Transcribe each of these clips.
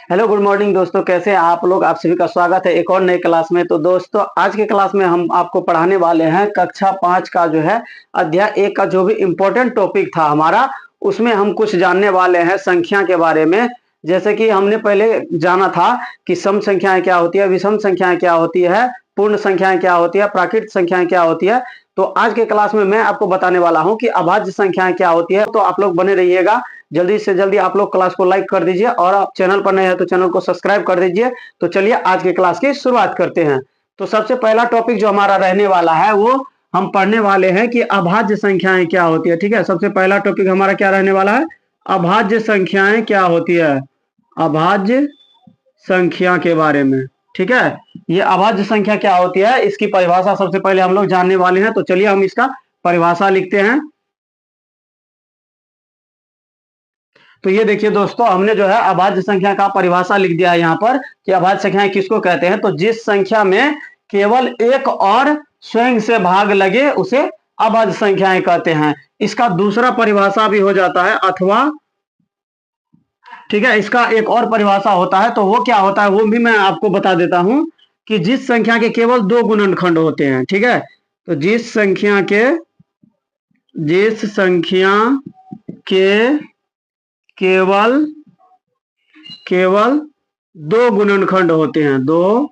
Hello good morning दोस्तों, कैसे हैं आप लोग। आप सभी का स्वागत है एक और नए क्लास में। तो दोस्तों आज के क्लास में हम आपको पढ़ाने वाले हैं कक्षा 5 का जो है अध्याय 1 का जो भी इम्पोर्टेंट टॉपिक था हमारा, उसमें हम कुछ जानने वाले हैं संख्या के बारे में। जैसे कि हमने पहले जाना था कि सम संख्याएं क्या होती है, विषम संख्याएं क्या होती है, पूर्ण संख्याएं क्या होती है, प्राकृत संख्याएं क्या होती है। तो आज के क्लास में मैं आपको बताने वाला हूं कि अभाज्य संख्याएं क्या होती है। तो आप लोग बने रहिएगा। जल्दी से जल्दी आप लोग क्लास को लाइक कर दीजिए और आप चैनल पर नए हैं तो चैनल को सब्सक्राइब कर दीजिए। तो चलिए आज के क्लास की शुरुआत करते हैं। तो सबसे पहला टॉपिक जो हमारा रहने वाला है वो हम पढ़ने वाले हैं कि अभाज्य संख्याएं क्या होती है। ठीक है, सबसे पहला टॉपिक हमारा क्या रहने वाला है, अभाज्य संख्याएं क्या होती है, अभाज्य संख्या के बारे में। ठीक है, ये अभाज्य संख्या क्या होती है इसकी परिभाषा सबसे पहले हम लोग जानने वाले हैं। तो चलिए हम इसका परिभाषा लिखते हैं। तो ये देखिए दोस्तों, हमने जो है अभाज्य संख्या का परिभाषा लिख दिया है यहाँ पर कि अभाज्य संख्याएं किसको कहते हैं। तो जिस संख्या में केवल एक और स्वयं से भाग लगे उसे अभाज्य संख्याएं कहते हैं। इसका दूसरा परिभाषा भी हो जाता है अथवा, ठीक है, इसका एक और परिभाषा होता है। तो वो क्या होता है वो भी मैं आपको बता देता हूं कि जिस संख्या के केवल दो गुणनखंड होते हैं। ठीक है, तो जिस संख्या के केवल दो गुणनखंड होते हैं, दो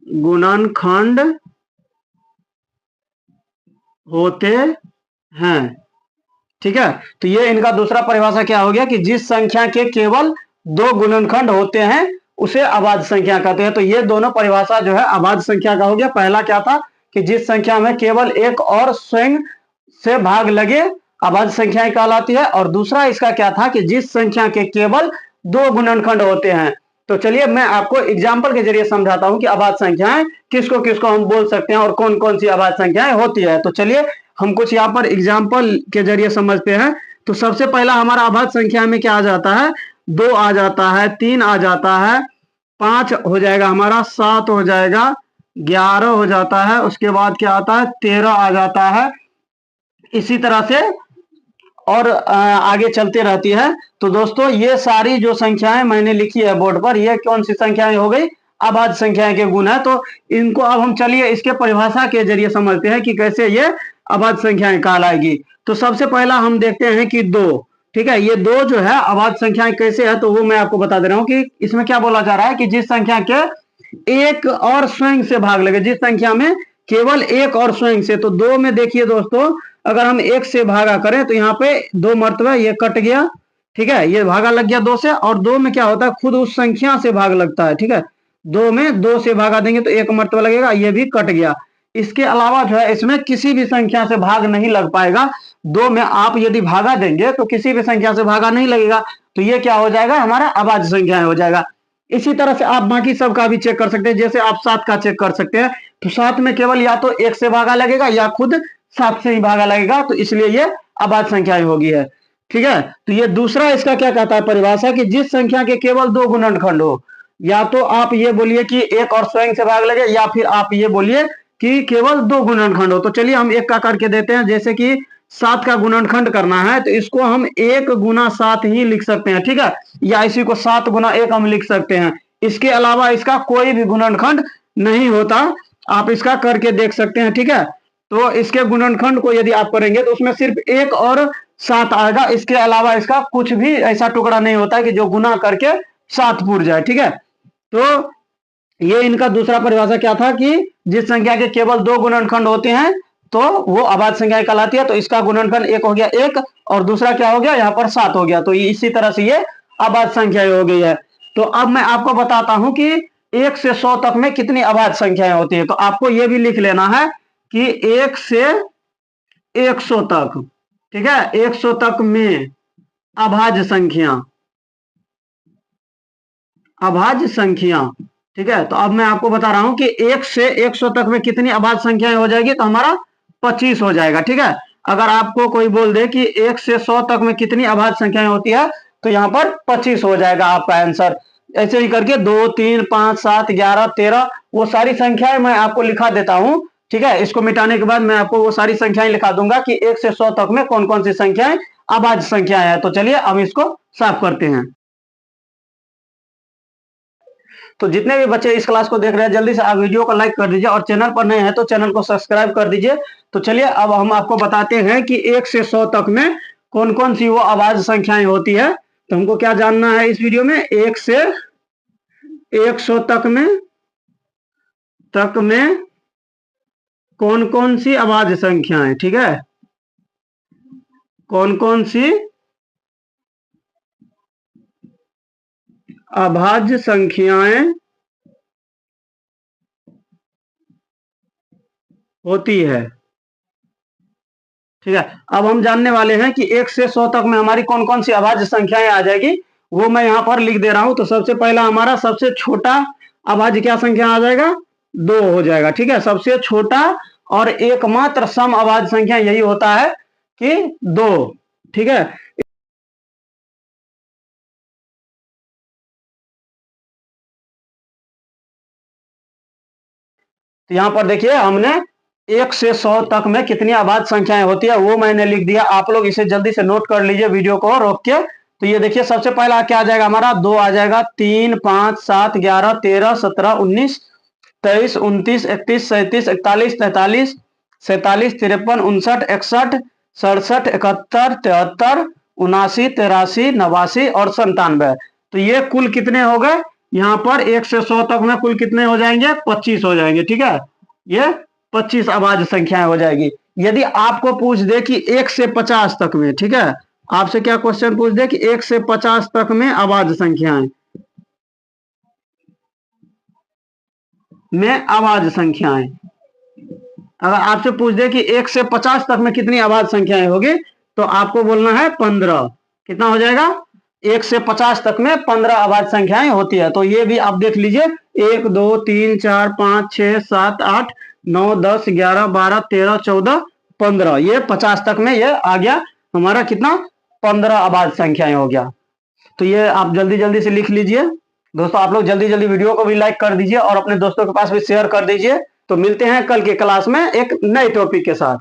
गुणनखंड होते हैं। ठीक है, तो ये इनका दूसरा परिभाषा क्या हो गया कि जिस संख्या के केवल दो गुणनखंड होते हैं उसे अभाज्य संख्या कहते हैं। तो ये दोनों परिभाषा जो है अभाज्य संख्या का हो गया। पहला क्या था कि जिस संख्या में केवल एक और स्वयं से भाग लगे अभाज्य संख्याएं कहलाती है, और दूसरा इसका क्या था कि जिस संख्या के केवल दो गुणनखंड होते हैं। तो चलिए मैं आपको एग्जाम्पल के जरिए समझाता हूं कि अभाज्य संख्याएं किसको किसको हम बोल सकते हैं और कौन कौन सी अभाज्य संख्याएं होती है। तो चलिए हम कुछ यहाँ पर एग्जाम्पल के जरिए समझते हैं। तो सबसे पहला हमारा अभाज्य संख्या में क्या आ जाता है, 2 आ जाता है, 3 आ जाता है, 5 हो जाएगा हमारा, 7 हो जाएगा, 11 हो जाता है, उसके बाद क्या आता है 13 आ जाता है। इसी तरह से और आगे चलते रहती है। तो दोस्तों ये सारी जो संख्याएं मैंने लिखी है बोर्ड पर, ये कौन सी संख्याएं हो गई, अभाज्य संख्याएं के गुण है। तो इनको अब हम चलिए इसके परिभाषा के जरिए समझते हैं कि कैसे ये अभाज्य संख्याएं कहलाएगी। तो सबसे पहला हम देखते हैं कि 2। ठीक है, ये 2 जो है अभाज्य संख्याएं कैसे है तो वो मैं आपको बता दे रहा हूं कि इसमें क्या बोला जा रहा है कि जिस संख्या के एक और स्वयं से भाग लगे, जिस संख्या में केवल एक और स्वयं से। तो 2 में देखिए दोस्तों, अगर हम 1 से भागा करें तो यहाँ पे 2 मर्तबा ये कट गया। ठीक है, ये भागा लग गया 2 से, और 2 में क्या होता है खुद उस संख्या से भाग लगता है। ठीक है, 2 में 2 से भागा देंगे तो 1 मर्तबा लगेगा, ये भी कट गया। इसके अलावा जो है इसमें किसी भी संख्या से भाग नहीं लग पाएगा। 2 में आप यदि भागा देंगे तो किसी भी संख्या से भागा नहीं लगेगा। तो ये क्या हो जाएगा, हमारा अभाज्य संख्या हो जाएगा। इसी तरह से आप बाकी सब का भी चेक कर सकते हैं। जैसे आप 7 का चेक कर सकते हैं, तो 7 में केवल या तो 1 से भागा लगेगा या खुद 7 से ही भागा लगेगा, तो इसलिए ये अभाज्य संख्या होगी है। ठीक है, तो ये दूसरा इसका क्या कहता है परिभाषा कि जिस संख्या के केवल दो गुणनखंड हो, या तो आप ये बोलिए कि एक और स्वयं से भाग लगे, या फिर आप ये बोलिए कि केवल दो गुणनखंड हो। तो चलिए हम एक का करके देते हैं। जैसे कि 7 का गुणनखंड करना है तो इसको हम 1 गुना 7 ही लिख सकते हैं। ठीक है, या इसी को 7 गुना 1 हम लिख सकते हैं। इसके अलावा इसका कोई भी गुणनखंड नहीं होता। आप इसका करके देख सकते हैं। ठीक है, तो इसके गुणनखंड को यदि आप करेंगे तो उसमें सिर्फ 1 और 7 आएगा। इसके अलावा इसका कुछ भी ऐसा टुकड़ा नहीं होता है कि जो गुना करके 7 पूर जाए। ठीक है, तो ये इनका दूसरा परिभाषा क्या था कि जिस संख्या के केवल दो गुणनखंड होते हैं तो वो अभाज्य संख्या कहलाती है। तो इसका गुणनखंड 1 हो गया 1, और दूसरा क्या हो गया यहाँ पर 7 हो गया। तो इसी तरह से ये अभाज्य संख्या हो गई है। तो अब मैं आपको बताता हूं कि 1 से 100 तक में कितनी अभाज्य संख्याएं होती है। तो आपको ये भी लिख लेना है कि 1 से 100 तक, ठीक है, 100 तक में अभाज्य संख्या। ठीक है, तो अब मैं आपको बता रहा हूं कि 1 से 100 तक में कितनी अभाज्य संख्याएं हो जाएगी, तो हमारा 25 हो जाएगा। ठीक है, अगर आपको कोई बोल दे कि 1 से 100 तक में कितनी अभाज्य संख्याएं होती है तो यहाँ पर 25 हो जाएगा आपका आंसर। ऐसे ही करके 2, 3, 5, 7, 11, 13 वो सारी संख्याएं मैं आपको लिखा देता हूं। ठीक है, इसको मिटाने के बाद मैं आपको वो सारी संख्याएं लिखा दूंगा कि 1 से 100 तक में कौन कौन सी संख्याएं अभाज्य संख्याएं हैं। तो चलिए हम इसको साफ करते हैं। तो जितने भी बच्चे इस क्लास को देख रहे हैं जल्दी से आप वीडियो को लाइक कर दीजिए और चैनल पर नए हैं तो चैनल को सब्सक्राइब कर दीजिए। तो चलिए अब हम आपको बताते हैं कि 1 से 100 तक में कौन कौन सी वो अभाज्य संख्याएं होती है। तो हमको क्या जानना है इस वीडियो में, 1 से 100 तक में कौन कौन सी अभाज्य संख्याएं, ठीक है, कौन कौन सी अभाज्य संख्याएं होती है। ठीक है, अब हम जानने वाले हैं कि 1 से 100 तक में हमारी कौन कौन सी अभाज्य संख्याएं आ जाएगी, वो मैं यहां पर लिख दे रहा हूं। तो सबसे पहला हमारा सबसे छोटा अभाज्य क्या संख्या आ जाएगा, 2 हो जाएगा। ठीक है, सबसे छोटा और एकमात्र सम अभाज्य संख्या यही होता है कि 2। ठीक है, तो यहां पर देखिए हमने 1 से 100 तक में कितनी अभाज्य संख्याएं होती है वो मैंने लिख दिया। आप लोग इसे जल्दी से नोट कर लीजिए वीडियो को रोक के। तो ये देखिए सबसे पहला क्या आ जाएगा हमारा, 2 आ जाएगा, 3, 5, 7, 11, 13, 17, 19, 23, 29, 31, 37, 41, 43, 47, 53, 59, 61, 67, 71, 73, 79, 83, 89 और 97। तो ये कुल कितने हो गए, यहाँ पर 1 से 100 तक में कुल कितने हो जाएंगे, 25 हो जाएंगे। ठीक है, ये 25 अभाज्य संख्याएं हो जाएगी। यदि आपको पूछ दे कि 1 से 50 तक में, ठीक है, आपसे क्या क्वेश्चन पूछ दे कि 1 से 50 तक में अभाज्य संख्याएं अभाज्य संख्याएं, अगर आपसे पूछ दे कि 1 से 50 तक में कितनी अभाज्य संख्याएं होगी तो आपको बोलना है 15। कितना हो जाएगा, 1 से 50 तक में 15 अभाज्य संख्याएं होती है। तो ये भी आप देख लीजिए, 1, 2, 3, 4, 5, 6, 7, 8, 9, 10, 11, 12, 13, 14, 15, ये 50 तक में ये आ गया हमारा कितना, 15 अभाज्य संख्याएं हो गया। तो ये आप जल्दी जल्दी से लिख लीजिए। दोस्तों आप लोग जल्दी जल्दी वीडियो को भी लाइक कर दीजिए और अपने दोस्तों के पास भी शेयर कर दीजिए। तो मिलते हैं कल की क्लास में एक नए टॉपिक के साथ।